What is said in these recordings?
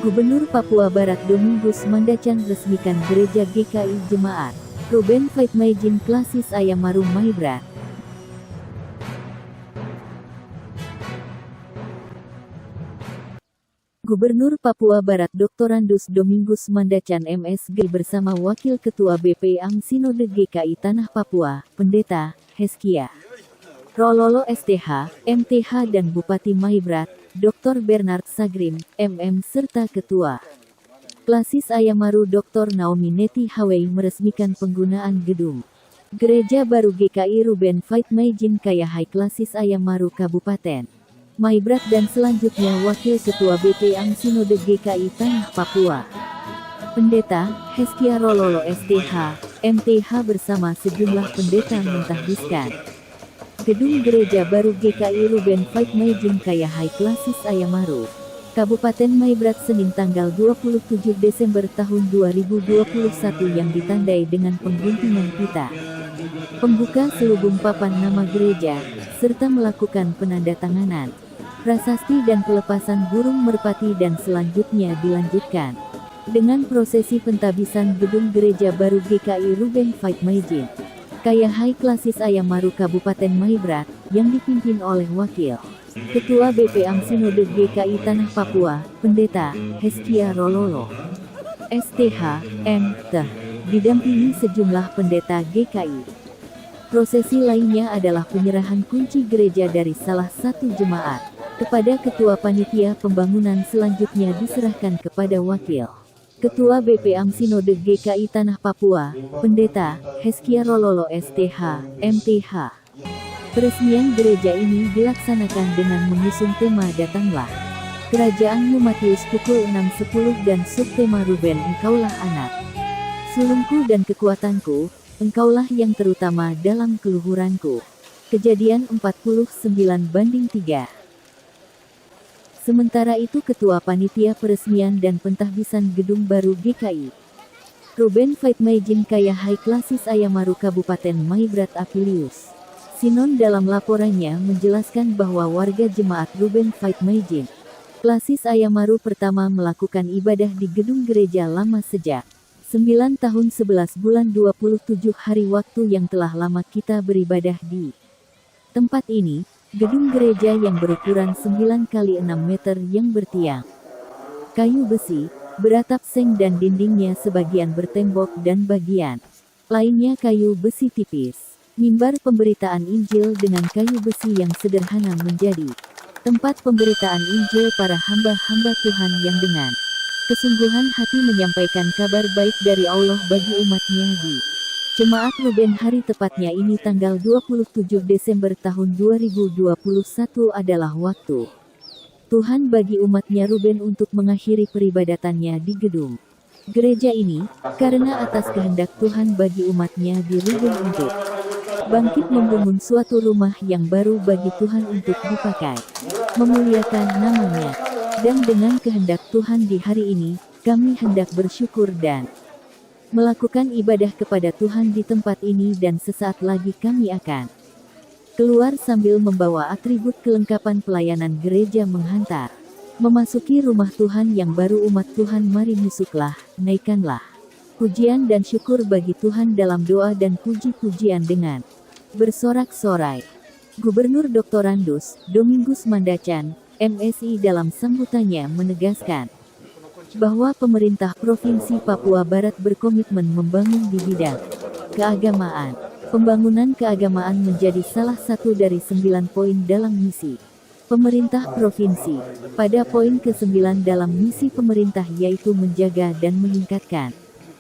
Gubernur Papua Barat Domingus Mandacan resmikan Gereja GKI Jemaat Ruben Faitmaijin Klasis Ayamaru Maibrat. Gubernur Papua Barat Dr. Andus Domingus Mandacan MSG bersama Wakil Ketua BP Ang Sinode GKI Tanah Papua, Pendeta Heskia Rololo STH, MTH dan Bupati Maibrat, Dr. Bernard Sagrim, MM serta Ketua Klasis Ayamaru Dr. Naomi Neti Hawei meresmikan penggunaan gedung Gereja Baru GKI Ruben Faitmaijin Kayahai Klasis Ayamaru Kabupaten Maibrat dan selanjutnya Wakil Ketua BP Ang Sinode GKI Tanah Papua Pendeta Heskia Rololo STH, MTH bersama sejumlah pendeta mentahbiskan Gedung Gereja Baru GKI Ruben Faitmaijin Kayahai Klasis Ayamaru, Kabupaten Maibrat Senin tanggal 27 Desember tahun 2021 yang ditandai dengan pengguntingan pita, pembuka selubung papan nama gereja, serta melakukan penandatanganan, prasasti dan pelepasan burung merpati dan selanjutnya dilanjutkan dengan prosesi pentabisan Gedung Gereja Baru GKI Ruben Faitmaijin Kayahai Klasis Ayamaru Kabupaten Maibrat, yang dipimpin oleh Wakil Ketua BP Ang Sinode GKI Tanah Papua, Pendeta Heskia Rololo STH, MT, didampingi sejumlah pendeta GKI. Prosesi lainnya adalah penyerahan kunci gereja dari salah satu jemaat kepada Ketua Panitia Pembangunan, selanjutnya diserahkan kepada Wakil Ketua BP Ang Sinode GKI Tanah Papua, Pendeta Heskia Rololo STH, MTH. Peresmian gereja ini dilaksanakan dengan mengusung tema Datanglah Kerajaanmu Matius pukul 6.10 dan subtema Ruben Engkaulah Anak Sulungku dan Kekuatanku, Engkaulah yang terutama dalam keluhuranku. Kejadian 49:3. Sementara itu Ketua Panitia Peresmian dan Pentahbisan Gedung Baru GKI Ruben Faitmaijin Kayahai Klasis Ayamaru Kabupaten Maibrat Apilius Sinon dalam laporannya menjelaskan bahwa warga jemaat Ruben Faitmaijin Klasis Ayamaru pertama melakukan ibadah di gedung gereja lama sejak 9 tahun 11 bulan 27 hari waktu yang telah lama kita beribadah di tempat ini. Gedung gereja yang berukuran 9 x 6 meter yang bertiang kayu besi, beratap seng dan dindingnya sebagian bertembok dan bagian lainnya kayu besi tipis. Mimbar pemberitaan Injil dengan kayu besi yang sederhana menjadi tempat pemberitaan Injil para hamba-hamba Tuhan yang dengan kesungguhan hati menyampaikan kabar baik dari Allah bagi umatnya di Jemaat Ruben. Hari tepatnya ini tanggal 27 Desember tahun 2021 adalah waktu Tuhan bagi umatnya Ruben untuk mengakhiri peribadatannya di gedung gereja ini, karena atas kehendak Tuhan bagi umatnya di Ruben untuk bangkit membangun suatu rumah yang baru bagi Tuhan untuk dipakai, memuliakan namanya. Dan dengan kehendak Tuhan di hari ini, kami hendak bersyukur dan melakukan ibadah kepada Tuhan di tempat ini, dan sesaat lagi kami akan keluar sambil membawa atribut kelengkapan pelayanan gereja menghantar memasuki rumah Tuhan yang baru. Umat Tuhan, mari musuklah, naikkanlah pujian dan syukur bagi Tuhan dalam doa dan puji-pujian dengan bersorak-sorai. Gubernur Dr. Andus Domingus Mandacan, MSI dalam sambutannya menegaskan bahwa pemerintah Provinsi Papua Barat berkomitmen membangun di bidang keagamaan. Pembangunan keagamaan menjadi salah satu dari 9 poin dalam misi pemerintah provinsi. Pada poin ke-9 dalam misi pemerintah yaitu menjaga dan meningkatkan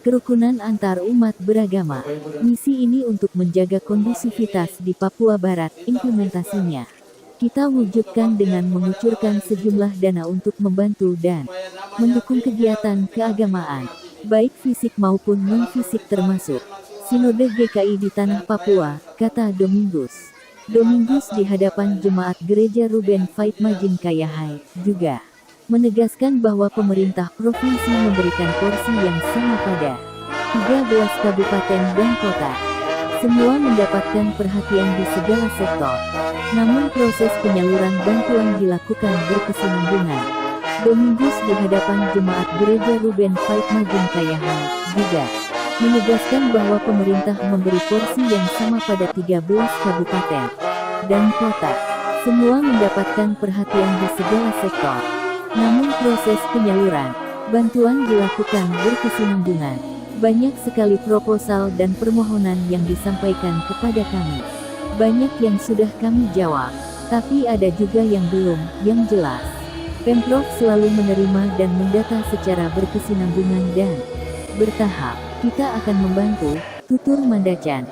kerukunan antar umat beragama. Misi ini untuk menjaga kondusivitas di Papua Barat. Implementasinya kita wujudkan dengan mengucurkan sejumlah dana untuk membantu dan mendukung kegiatan keagamaan, baik fisik maupun non-fisik termasuk Sinode GKI di Tanah Papua, kata Domingus. Domingus di hadapan Jemaat Gereja Ruben Faitmaijin Kayahai juga menegaskan bahwa pemerintah provinsi memberikan porsi yang sama pada 13 kabupaten dan kota, Semua mendapatkan perhatian di segala sektor. Namun proses penyaluran bantuan dilakukan berkesinambungan. Domingus di hadapan jemaat gereja Ruben Veit Majin Kayahai juga menegaskan bahwa pemerintah memberi porsi yang sama pada 13 kabupaten dan kota. Semua mendapatkan perhatian di segala sektor. Namun proses penyaluran bantuan dilakukan berkesinambungan. Banyak sekali proposal dan permohonan yang disampaikan kepada kami. Banyak yang sudah kami jawab, tapi ada juga yang belum, yang jelas. Pemprov selalu menerima dan mendata secara berkesinambungan dan bertahap. Kita akan membantu, tutur Mandacan.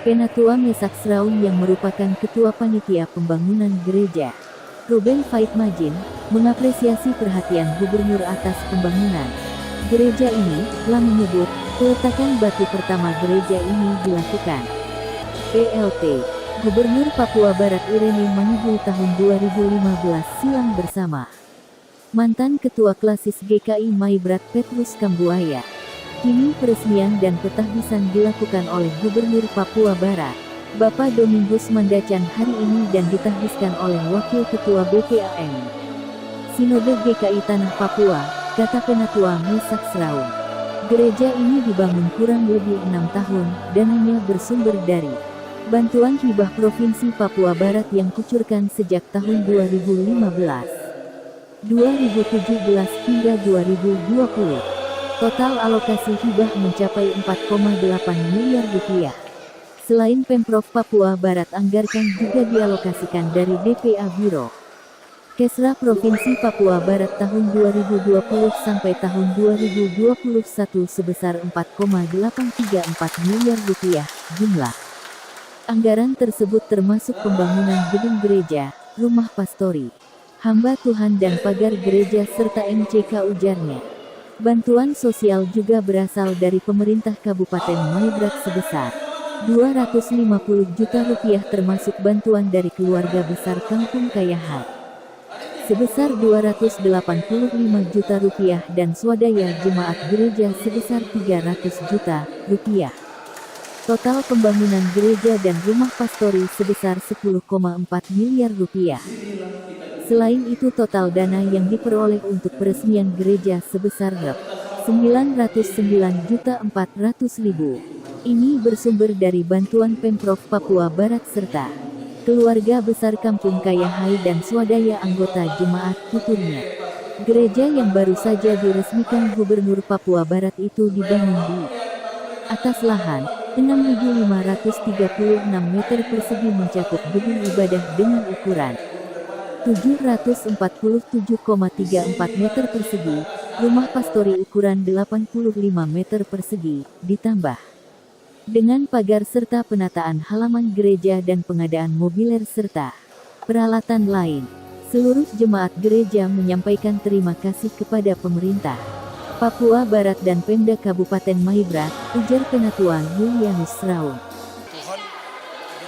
Penatua Mesak Sraung yang merupakan Ketua Panitia Pembangunan Gereja, Ruben Veit Majin, mengapresiasi perhatian Gubernur atas pembangunan gereja ini, telah menyebut, peletakan batu pertama gereja ini dilakukan. PLT, Gubernur Papua Barat Irene Manihul tahun 2015 silang bersama mantan Ketua Klasis GKI Maibrat Petrus Kambuaya. Kini peresmian dan petahbisan dilakukan oleh Gubernur Papua Barat, Bapak Domingus Mandacan hari ini dan ditahbiskan oleh Wakil Ketua BPAM Sinode GKI Tanah Papua, kata Penatua Mesak Sraung. Gereja ini dibangun kurang lebih 6 tahun, dananya bersumber dari bantuan hibah Provinsi Papua Barat yang kucurkan sejak tahun 2015, 2017 hingga 2020. Total alokasi hibah mencapai 4,8 miliar rupiah. Selain Pemprov Papua Barat anggarkan juga dialokasikan dari DPA Biro Kesra Provinsi Papua Barat tahun 2020 sampai tahun 2021 sebesar 4,834 miliar rupiah. Jumlah anggaran tersebut termasuk pembangunan gedung gereja, rumah pastori, hamba Tuhan dan pagar gereja serta MCK ujarnya. Bantuan sosial juga berasal dari pemerintah Kabupaten Maibrat sebesar 250 juta rupiah termasuk bantuan dari keluarga besar Kampung Kayahai sebesar 285 juta rupiah dan swadaya jemaat gereja sebesar 300 juta rupiah. Total pembangunan gereja dan rumah pastori sebesar 10,4 miliar rupiah. Selain itu total dana yang diperoleh untuk peresmian gereja sebesar Rp909.400.000. Ini bersumber dari bantuan Pemprov Papua Barat serta keluarga besar Kampung Kayahai dan swadaya anggota jemaat tuturnya. Gereja yang baru saja diresmikan Gubernur Papua Barat itu dibangun di atas lahan 6.536 meter persegi, mencakup gedung ibadah dengan ukuran 747,34 meter persegi, rumah pastori ukuran 85 meter persegi, ditambah dengan pagar serta penataan halaman gereja dan pengadaan mobiler serta peralatan lain. Seluruh jemaat gereja menyampaikan terima kasih kepada pemerintah Papua Barat dan Pemda Kabupaten Maibrat, ujar Penatua Julianus Raung. Tuhan,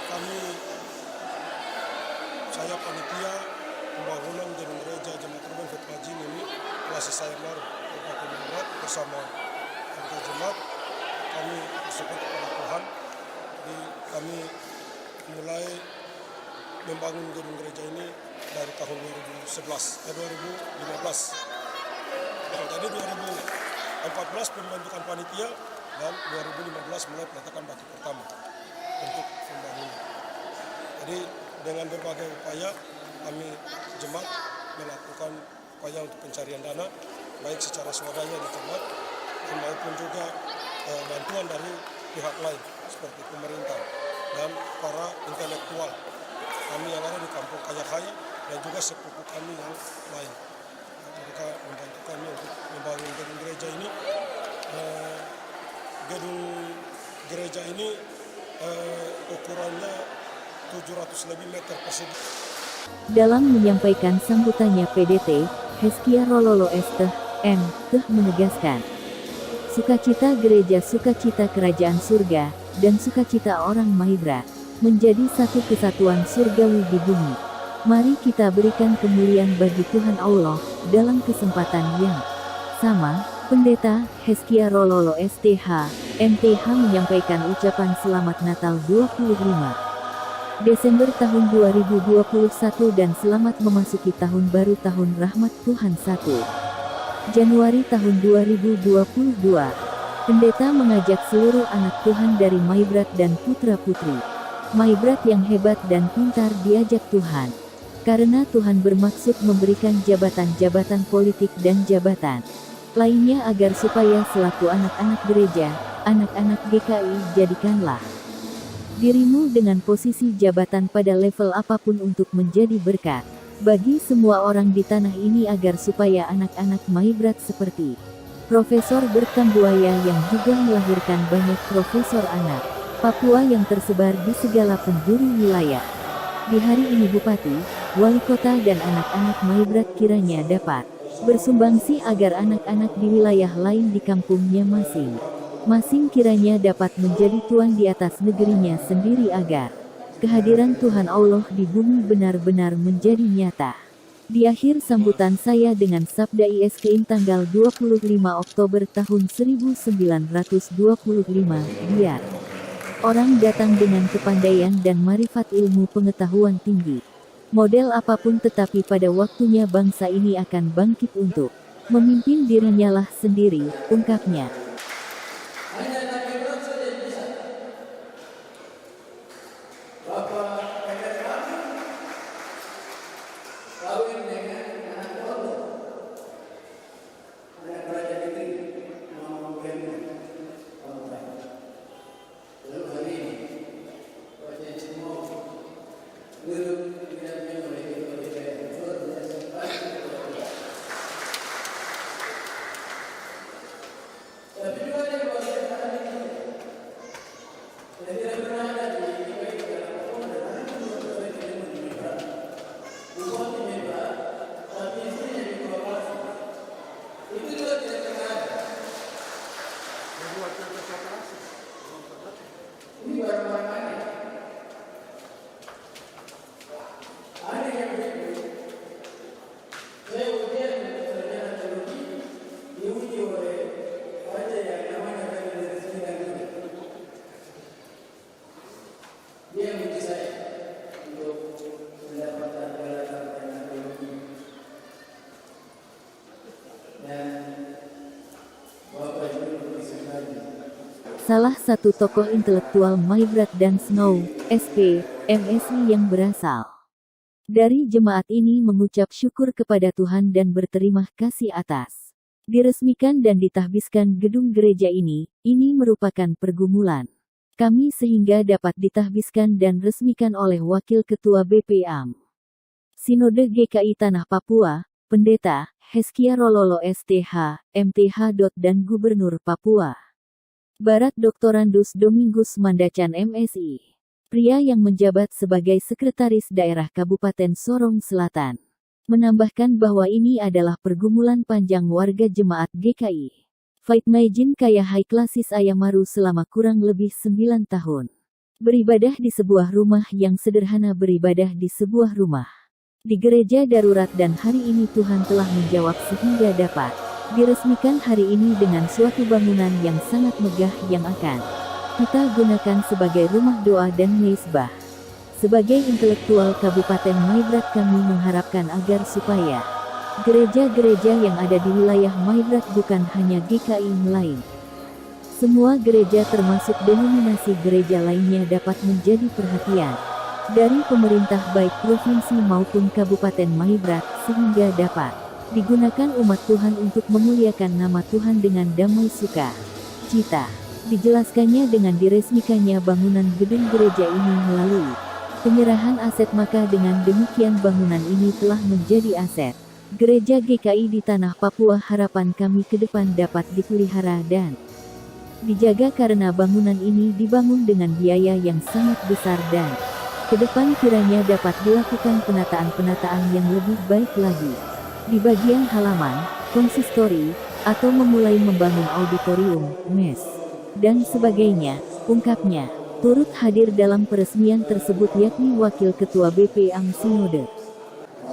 kami, saya panitia pembangunan gedung gereja Jemaat Ruben Fait Majin ini, Klasis Ayamar, Kabupaten Maibrat bersama warga jemaat, kami bersyukur kepada Tuhan. Jadi kami mulai membangun gedung gereja ini dari tahun 2015. Jadi 2014 pembentukan panitia dan 2015 mulai peletakan batu pertama untuk pembangunan. Jadi dengan berbagai upaya kami jemaat melakukan upaya untuk pencarian dana baik secara swadaya di jemaat maupun juga bantuan dari pihak lain seperti pemerintah dan para intelektual kami yang ada di Kampung Kayakhai dan juga sepupu kami yang lain. Mereka membantu kami untuk membangun gedung gereja ini. Gedung gereja ini ukurannya 700 lebih meter persegi. Dalam menyampaikan sambutannya, PDT Heskia Rololo Esteh M. Teh menegaskan, sukacita gereja, sukacita kerajaan surga, dan sukacita orang Maibrat menjadi satu kesatuan surgawi di bumi. Mari kita berikan kemuliaan bagi Tuhan Allah dalam kesempatan yang sama. Pendeta Heskia Rololo STH, MTH menyampaikan ucapan selamat Natal 25 Desember tahun 2021 dan selamat memasuki tahun baru tahun rahmat Tuhan 1 Januari tahun 2022. Pendeta mengajak seluruh anak Tuhan dari Maibrat dan putra-putri Maibrat yang hebat dan pintar diajak Tuhan. Karena Tuhan bermaksud memberikan jabatan-jabatan politik dan jabatan lainnya agar supaya selaku anak-anak gereja, anak-anak GKI, jadikanlah dirimu dengan posisi jabatan pada level apapun untuk menjadi berkat bagi semua orang di tanah ini agar supaya anak-anak Maibrat seperti Profesor Berkambuaya yang juga melahirkan banyak profesor anak Papua yang tersebar di segala penjuru wilayah. Di hari ini Bupati, Wali Kota dan anak-anak Maibrat kiranya dapat bersumbangsi agar anak-anak di wilayah lain di kampungnya masing-masing kiranya dapat menjadi tuan di atas negerinya sendiri agar kehadiran Tuhan Allah di bumi benar-benar menjadi nyata. Di akhir sambutan saya dengan sabda ISKIN tanggal 25 Oktober tahun 1925, biar orang datang dengan kepandaian dan marifat ilmu pengetahuan tinggi. Model apapun tetapi pada waktunya bangsa ini akan bangkit untuk memimpin dirinya lah sendiri, ungkapnya. Salah satu tokoh intelektual Maibrat dan Snow, SP, MSI yang berasal Dari jemaat ini mengucap syukur kepada Tuhan dan berterima kasih atas diresmikan dan ditahbiskan gedung gereja ini merupakan pergumulan kami sehingga dapat ditahbiskan dan resmikan oleh Wakil Ketua BPAM Sinode GKI Tanah Papua, Pendeta Heskia Rololo STH, MTH. Dan Gubernur Papua Barat Doktorandus Domingus Mandacan MSI. Pria yang menjabat sebagai Sekretaris Daerah Kabupaten Sorong Selatan menambahkan bahwa ini adalah pergumulan panjang warga jemaat GKI Faitmaijin Kaya High Klasis Ayamaru selama kurang lebih 9 tahun. Beribadah di sebuah rumah yang sederhana, beribadah di sebuah rumah di gereja darurat, dan hari ini Tuhan telah menjawab sehingga dapat diresmikan hari ini dengan suatu bangunan yang sangat megah yang akan kita gunakan sebagai rumah doa dan mezbah. Sebagai intelektual Kabupaten Maibrat, kami mengharapkan agar supaya gereja-gereja yang ada di wilayah Maibrat, bukan hanya GKI lain, semua gereja termasuk denominasi gereja lainnya dapat menjadi perhatian dari pemerintah baik provinsi maupun Kabupaten Maibrat, sehingga dapat digunakan umat Tuhan untuk memuliakan nama Tuhan dengan damai suka cita. Dijelaskannya dengan diresmikannya bangunan gedung gereja ini melalui penyerahan aset, maka dengan demikian bangunan ini telah menjadi aset Gereja GKI di Tanah Papua. Harapan kami ke depan dapat dipelihara dan dijaga karena bangunan ini dibangun dengan biaya yang sangat besar, dan ke depan kiranya dapat dilakukan penataan-penataan yang lebih baik lagi di bagian halaman, konsistori, atau memulai membangun auditorium, mes, dan sebagainya, ungkapnya. Turut hadir dalam peresmian tersebut yakni Wakil Ketua BPAM Sinode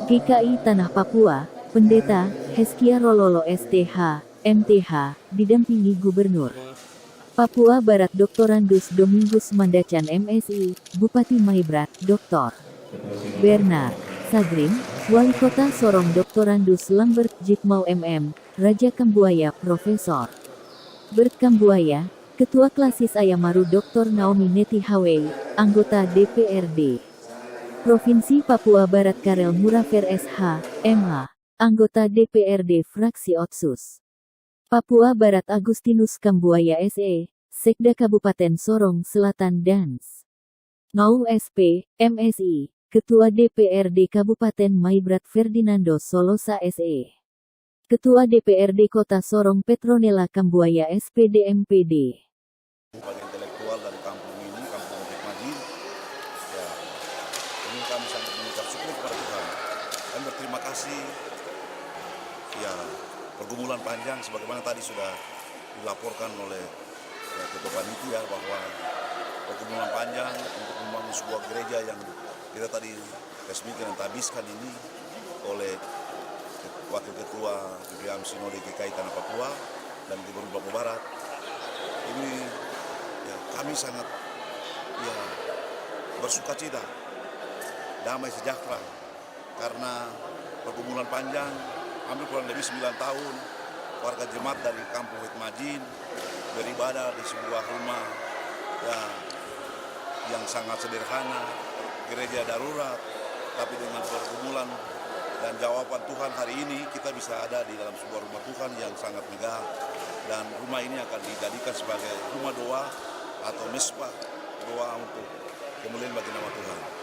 GKI Tanah Papua, Pendeta Heskia Rololo STH, MTH, didampingi Gubernur Papua Barat Doktorandus Domingus Mandacan MSI, Bupati Maibrat, Dr. Bernard Sagrim, Wali Kota Sorong Doktorandus Lambert Jitmau MM, Raja Kambuaya Profesor Bert Kambuaya, Ketua Klasis Ayamaru Dr. Naomi Neti Hawei, Anggota DPRD Provinsi Papua Barat Karel Murafer SH, MH, Anggota DPRD Fraksi Otsus Papua Barat Agustinus Kambuaya SE, Sekda Kabupaten Sorong Selatan Dans Nau SP, MSI, Ketua DPRD Kabupaten Maibrat Ferdinando Solosa SE, Ketua DPRD Kota Sorong Petronella Kambuaya SPD MPD. Sebagai intelektual dari kampung ini, Kampung Faitmaijin, ya, ini kami sangat mengucap syukur kepada Tuhan dan berterima kasih. Ya, pergumulan panjang sebagaimana tadi sudah dilaporkan oleh Ketua Panitia bahwa pergumulan panjang untuk membangun sebuah gereja yang kita tadi resmikan dan tabiskan ini oleh Wakil Ketua BPAM Sinode GKI Tanah Papua dan Gubernur Papua Barat. Ini ya, kami sangat bersukacita, damai sejahtera, karena pergumulan panjang hampir kurang lebih 9 tahun warga jemaat dari Kampung Faitmaijin beribadah di sebuah rumah ya, yang sangat sederhana, gereja darurat, tapi dengan pergumulan dan jawaban Tuhan hari ini kita bisa ada di dalam sebuah rumah Tuhan yang sangat megah, dan rumah ini akan dijadikan sebagai rumah doa atau mesbah doa untuk kemuliaan bagi nama Tuhan.